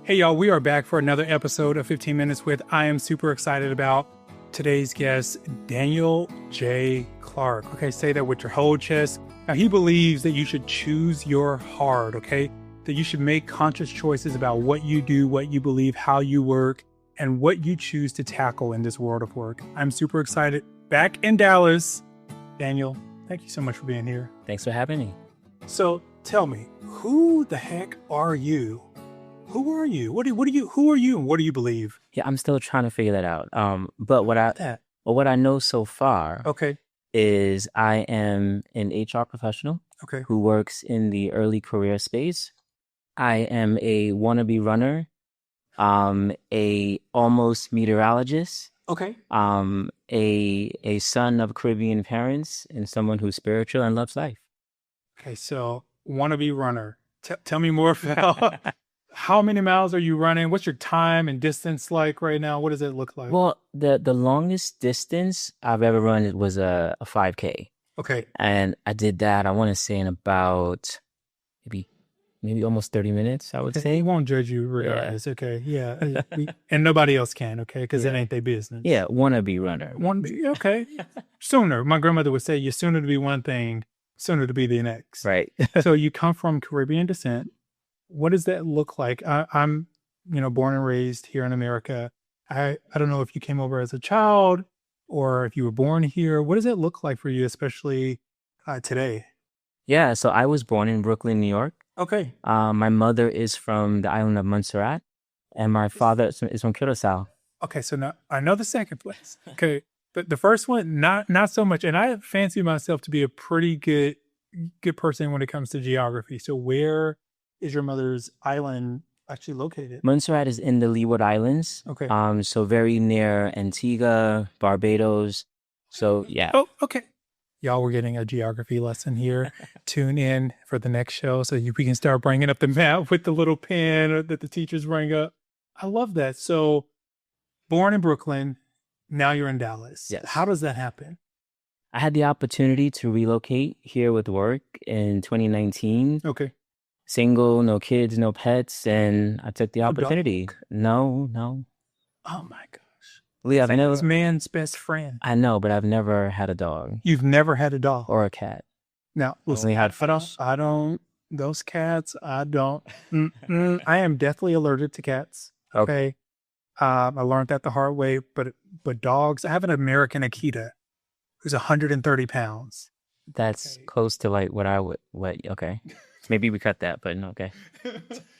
Hey y'all, we are back for another episode of 15 Minutes with I am super excited about today's guest, Daniel J. Clarke. Okay, say that with your whole chest. Now, he believes that you should choose your heart, okay? That you should make conscious choices about what you do, what you believe, how you work, and what you choose to tackle in this world of work. I'm super excited. Back in Dallas. Daniel, thank you so much for being here. Thanks for having me. So tell me, who the heck are you? Who are you? Who are you and what do you believe? Yeah, I'm still trying to figure that out. But what I know so far Okay. is I am an HR professional Okay. who works in the early career space. I am a wannabe runner, a almost meteorologist, Okay. a son of Caribbean parents, and someone who's spiritual and loves life. Okay, so wannabe runner. Tell me more about how many miles are you running? What's your time and distance like right now? What does it look like? Well, the longest distance I've ever run it was a 5K. Okay. And I did that, I want to say, in about maybe almost 30 minutes, I would say. He won't judge you regardless. Yeah. Okay. Yeah. And nobody else can, okay? Because it ain't their business. Yeah, wannabe runner. Okay. Sooner. My grandmother would say, you're sooner to be one thing, sooner to be the next. Right. So you come from Caribbean descent. What does that look like? I'm, born and raised here in America. I don't know if you came over as a child or if you were born here. What does it look like for you, especially today? Yeah, so I was born in Brooklyn, New York. Okay. My mother is from the island of Montserrat, and my father is from Curacao. Okay, so now I know the second place. Okay, but the first one, not so much. And I fancy myself to be a pretty good person when it comes to geography. So where is your mother's island actually located? Montserrat is in the Leeward Islands. Okay. So very near Antigua, Barbados. So yeah. Oh, okay. Y'all, we're getting a geography lesson here. Tune in for the next show so we can start bringing up the map with the little pen that the teachers bring up. I love that. So born in Brooklyn, now you're in Dallas. Yes. How does that happen? I had the opportunity to relocate here with work in 2019. Okay. Single, no kids, no pets, and I took the opportunity. Dog. No. Oh my gosh. Lee, I've never. This man's best friend. I know, but I've never had a dog. You've never had a dog or a cat. Now, listen, only had fish. I don't. Those cats, I don't. I am deathly allergic to cats. Okay. I learned that the hard way. But dogs. I have an American Akita who's 130 pounds. That's close to like what I would. Okay. Maybe we cut that, but no, okay.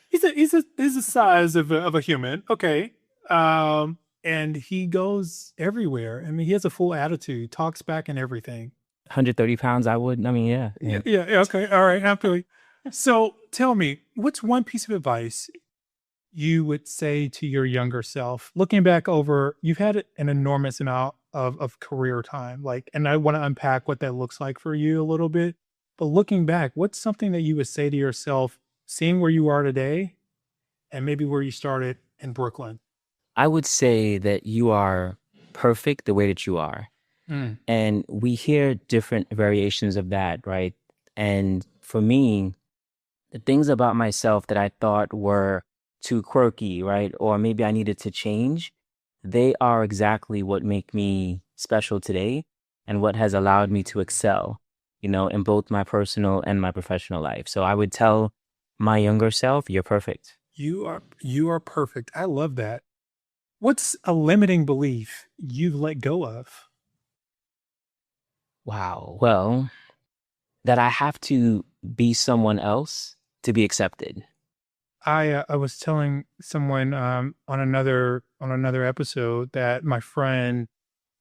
He's the size of a human. Okay. And he goes everywhere. I mean, he has a full attitude, talks back and everything. 130 pounds, yeah. Yeah, okay. All right, absolutely. So tell me, what's one piece of advice you would say to your younger self? Looking back over, you've had an enormous amount of career time. And I want to unpack what that looks like for you a little bit. But looking back, what's something that you would say to yourself, seeing where you are today and maybe where you started in Brooklyn? I would say that you are perfect the way that you are. And we hear different variations of that, right? And for me, the things about myself that I thought were too quirky, right? Or maybe I needed to change, they are exactly what make me special today and what has allowed me to excel, in both my personal and my professional life. So I would tell my younger self, you're perfect. You are perfect. I love that. What's a limiting belief you've let go of? Wow. Well, that I have to be someone else to be accepted. I was telling someone on another episode that my friend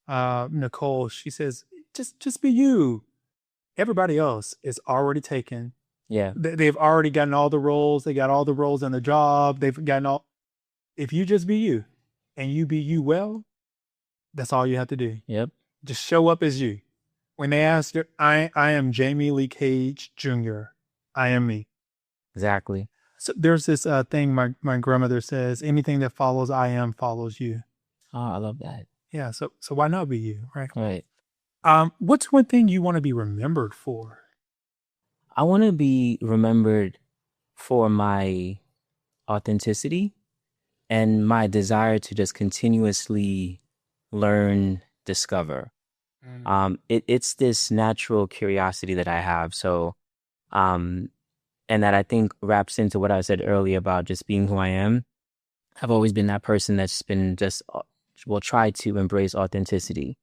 Nicole, she says, just be you. Everybody else is already taken. Yeah. They've already gotten all the roles. They got all the roles in the job. They've gotten all. If you just be you and you be you well, that's all you have to do. Yep. Just show up as you. When they ask you, I am Jamie Lee Cage Jr. I am me. Exactly. So there's this thing my grandmother says, anything that follows I am follows you. Oh, I love that. Yeah. So why not be you? Right. Right. What's one thing you want to be remembered for? I want to be remembered for my authenticity and my desire to just continuously learn, discover. It's this natural curiosity that I have. So, and that I think wraps into what I said earlier about just being who I am. I've always been that person that's been just, will try to embrace authenticity.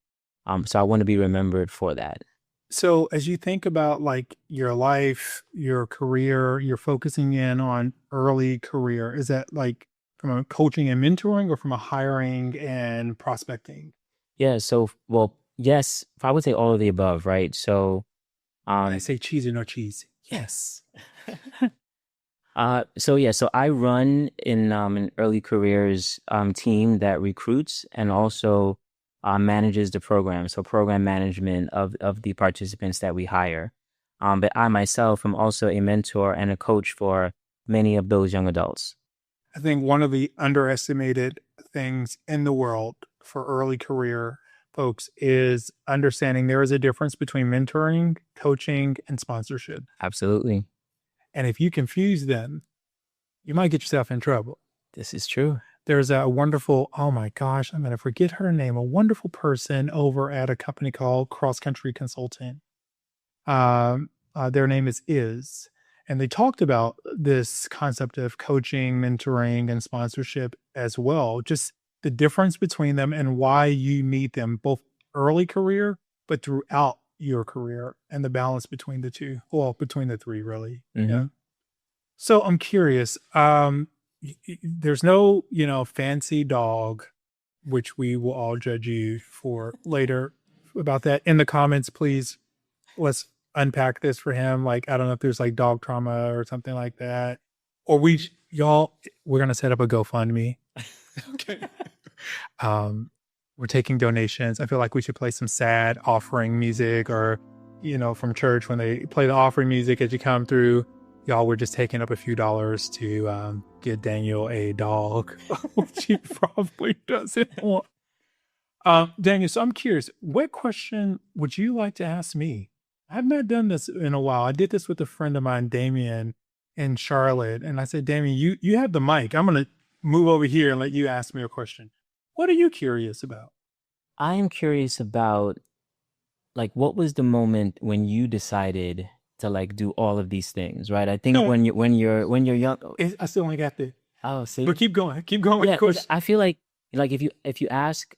So I want to be remembered for that. So as you think about like your life, your career, you're focusing in on early career. Is that like from a coaching and mentoring or from a hiring and prospecting? Yeah. So, well, yes, I would say all of the above, right? So, I say cheese or no cheese. Yes. So I run in an early careers team that recruits and also manages the program. So program management of the participants that we hire. But I myself am also a mentor and a coach for many of those young adults. I think one of the underestimated things in the world for early career folks is understanding there is a difference between mentoring, coaching, and sponsorship. Absolutely. And if you confuse them, you might get yourself in trouble. This is true. There's a wonderful, oh my gosh, I'm going to forget her name, a wonderful person over at a company called Cross Country Consulting. Their name is. And they talked about this concept of coaching, mentoring, and sponsorship as well. Just the difference between them and why you need them both early career, but throughout your career, and the balance between the two. Well, between the three, really. Mm-hmm. Yeah. So I'm curious. There's no, fancy dog, which we will all judge you for later about that. In the comments, please, let's unpack this for him. Like, I don't know if there's like dog trauma or something like that. Or we're going to set up a GoFundMe. Okay. We're taking donations. I feel like we should play some sad offering music or, from church when they play the offering music as you come through. Y'all, we're just taking up a few dollars to get Daniel a dog, which he probably doesn't want. Daniel, so I'm curious, what question would you like to ask me? I've not done this in a while. I did this with a friend of mine, Damien, in Charlotte. And I said, Damien, you have the mic. I'm going to move over here and let you ask me a question. What are you curious about? I am curious about, like, what was the moment when you decided to like do all of these things, right? I think when you're young, I still ain't got the. Oh, see, but keep going with the question. I feel like if you ask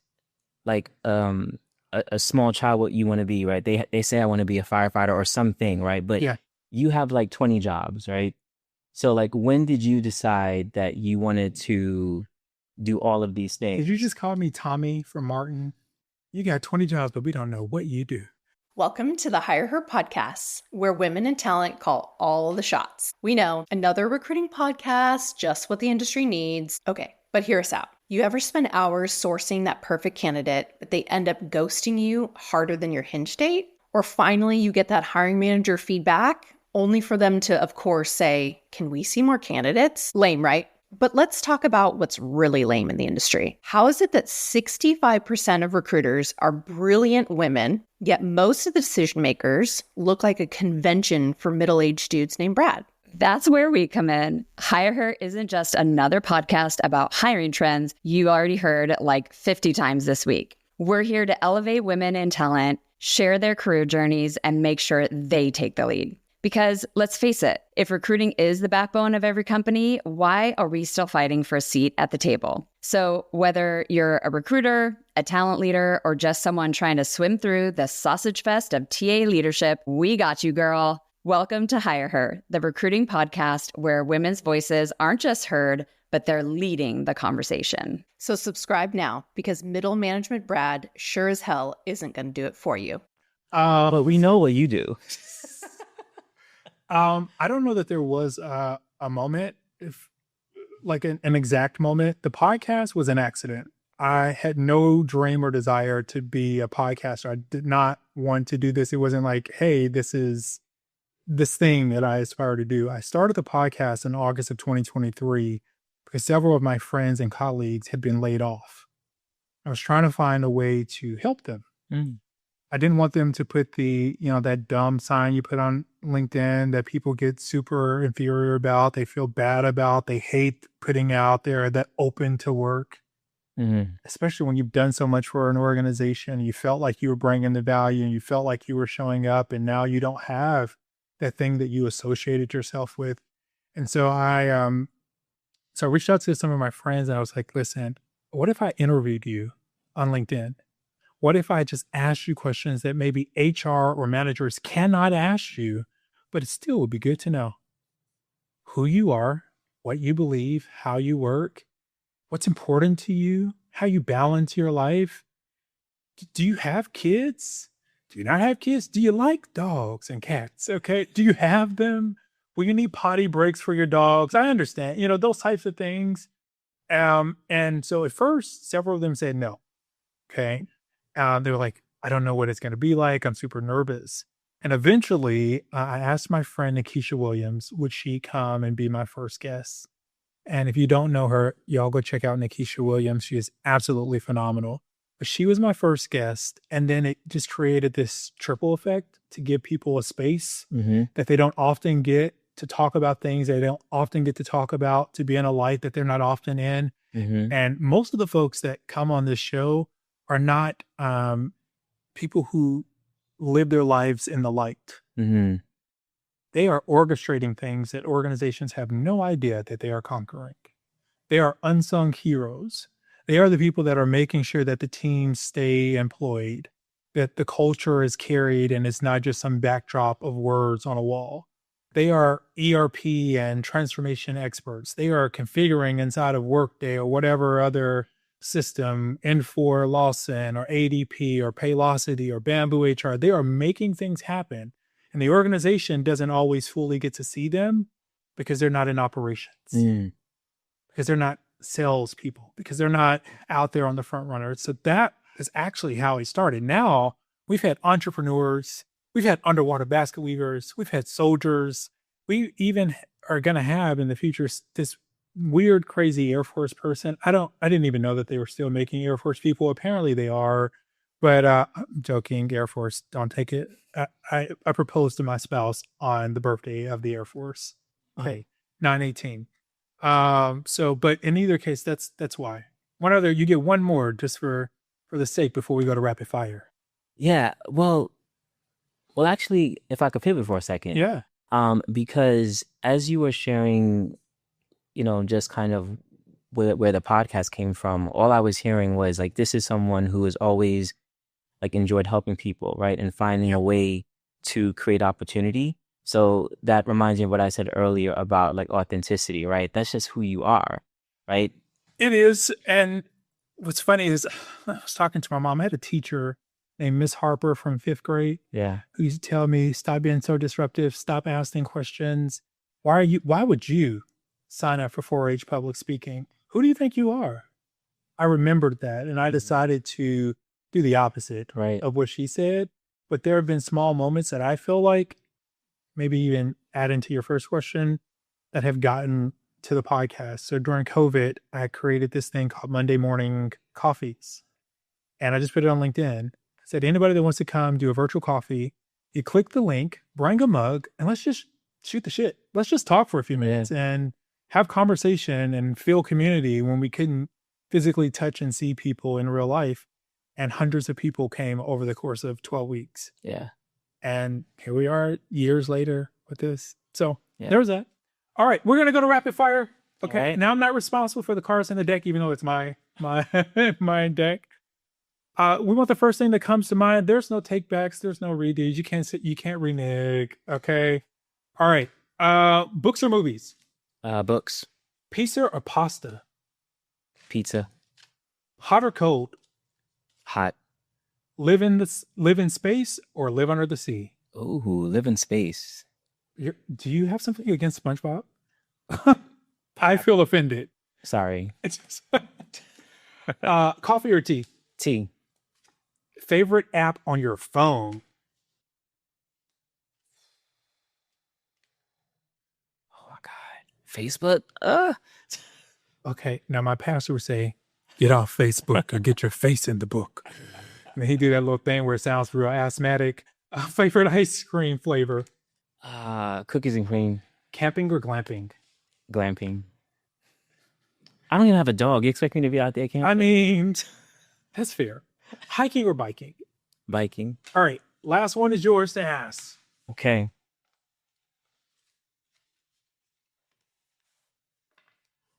like a small child what you want to be, right? They say I want to be a firefighter or something, right? But you have like 20 jobs, right? So like, when did you decide that you wanted to do all of these things? Did you just call me Tommy from Martin? You got 20 jobs, but we don't know what you do. Welcome to the Hire Her podcast, where women in talent call all the shots. We know, another recruiting podcast, just what the industry needs. Okay, but hear us out. You ever spend hours sourcing that perfect candidate, but they end up ghosting you harder than your Hinge date? Or finally, you get that hiring manager feedback, only for them to, of course, say, "Can we see more candidates?" Lame, right? But let's talk about what's really lame in the industry. How is it that 65% of recruiters are brilliant women, yet most of the decision makers look like a convention for middle-aged dudes named Brad? That's where we come in. Hire Her isn't just another podcast about hiring trends you already heard like 50 times this week. We're here to elevate women in talent, share their career journeys, and make sure they take the lead. Because let's face it, if recruiting is the backbone of every company, why are we still fighting for a seat at the table? So whether you're a recruiter, a talent leader, or just someone trying to swim through the sausage fest of TA leadership, we got you, girl. Welcome to Hire Her, the recruiting podcast where women's voices aren't just heard, but they're leading the conversation. So subscribe now, because middle management Brad sure as hell isn't going to do it for you. But we know what you do. I don't know that there was a moment, if like an exact moment. The podcast was an accident. I had no dream or desire to be a podcaster. I did not want to do this. It wasn't like, hey, this is this thing that I aspire to do. I started the podcast in August of 2023 because several of my friends and colleagues had been laid off. I was trying to find a way to help them. I didn't want them to put that dumb sign you put on LinkedIn that people get super inferior about, they feel bad about, they hate putting out there, that open to work. Especially when you've done so much for an organization, you felt like you were bringing the value and you felt like you were showing up, and now you don't have that thing that you associated yourself with. And so I reached out to some of my friends and I was like, listen, what if I interviewed you on LinkedIn? What if I just asked you questions that maybe HR or managers cannot ask you, but it still would be good to know who you are, what you believe, how you work, what's important to you, how you balance your life. Do you have kids? Do you not have kids? Do you like dogs and cats? Okay. Do you have them? Will you need potty breaks for your dogs? I understand, those types of things. And so at first, several of them said no. Okay. They were like, I don't know what it's going to be like. I'm super nervous. And eventually, I asked my friend Nikisha Williams, would she come and be my first guest? And if you don't know her, y'all go check out Nikisha Williams. She is absolutely phenomenal. But she was my first guest. And then it just created this triple effect to give people a space that they don't often get to talk about things they don't often get to talk about, to be in a light that they're not often in. And most of the folks that come on this show are not people who live their lives in the light. They are orchestrating things that organizations have no idea that they are conquering. They are unsung heroes. They are the people that are making sure that the teams stay employed, that the culture is carried and it's not just some backdrop of words on a wall. They are ERP and transformation experts. They are configuring inside of Workday or whatever other system, Infor, Lawson, or ADP, or Paylocity, or Bamboo HR. They are making things happen. And the organization doesn't always fully get to see them because they're not in operations, because they're not salespeople, because they're not out there on the front runner. So that is actually how it started. Now we've had entrepreneurs, we've had underwater basket weavers, we've had soldiers. We even are going to have in the future this weird, crazy Air Force person. I didn't even know that they were still making Air Force people. Apparently they are, but I'm joking. Air Force, don't take it. I proposed to my spouse on the birthday of the Air Force. Okay, 9/18. But in either case, that's why. One other, you get one more just for the sake before we go to rapid fire. Yeah. Well, actually, if I could pivot for a second. Yeah. Because as you were sharing, just kind of where the podcast came from, all I was hearing was like, this is someone who has always like enjoyed helping people, right? And finding a way to create opportunity. So that reminds me of what I said earlier about like authenticity, right? That's just who you are, right? It is. And what's funny is I was talking to my mom. I had a teacher named Miss Harper from 5th grade. Yeah. Who used to tell me, stop being so disruptive, stop asking questions. Why would you sign up for 4-H public speaking? Who do you think you are? I remembered that and I decided to do the opposite of what she said. But there have been small moments that I feel like, maybe even add into your first question, that have gotten to the podcast. So during COVID, I created this thing called Monday Morning Coffees. And I just put it on LinkedIn. I said, anybody that wants to come do a virtual coffee, you click the link, bring a mug, and let's just shoot the shit. Let's just talk for a few minutes and have conversation and feel community when we couldn't physically touch and see people in real life. And hundreds of people came over the course of 12 weeks. Yeah. And here we are years later with this. So there was that. All right, we're going to go to rapid fire. Okay. Right. Now I'm not responsible for the cards in the deck, even though it's my my deck. We want the first thing that comes to mind. There's no take backs. There's no redos. You can't renege. Okay. All right. Books or movies? Books. Pizza or pasta? Pizza. Hot or cold? Hot. Live in space or live under the sea? Ooh, live in space. Do you have something against SpongeBob? I feel offended. Sorry. It's just coffee or tea? Tea. Favorite app on your phone? Oh my God. Facebook? Okay. Now my pastor would say, get off Facebook or get your face in the book. And then he do that little thing where it sounds real asthmatic. Favorite ice cream flavor? Cookies and cream. Camping or glamping? Glamping. I don't even have a dog. You expect me to be out there camping? I mean, that's fair. Hiking or biking? Biking. All right. Last one is yours to ask. Okay.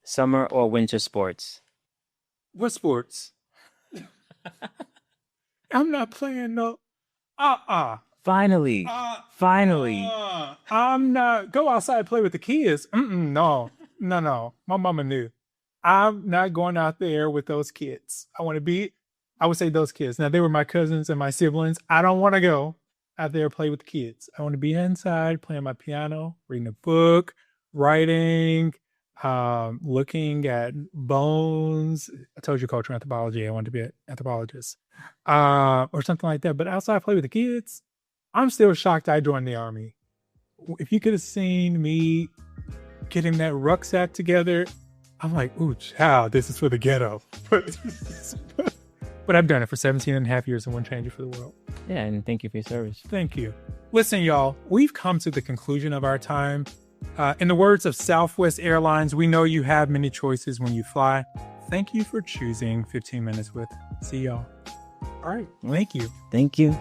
Summer or winter sports? What sports? I'm not playing no. Finally. Finally. I'm not. Go outside and play with the kids. No. My mama knew. I'm not going out there with those kids. I would say those kids. Now, they were my cousins and my siblings. I don't want to go out there and play with the kids. I want to be inside playing my piano, reading a book, writing, looking at bones. I told you cultural anthropology. I wanted to be an anthropologist or something like that. But outside play with the kids, I'm still shocked I joined the Army. If you could have seen me getting that rucksack together, I'm like, ooh, child, this is for the ghetto. But I've done it for 17 and a half years and wouldn't change it for the world. Yeah, and thank you for your service. Thank you. Listen, y'all, we've come to the conclusion of our time. In the words of Southwest Airlines, we know you have many choices when you fly. Thank you for choosing 15 Minutes with. See y'all. All right. Thank you. Thank you.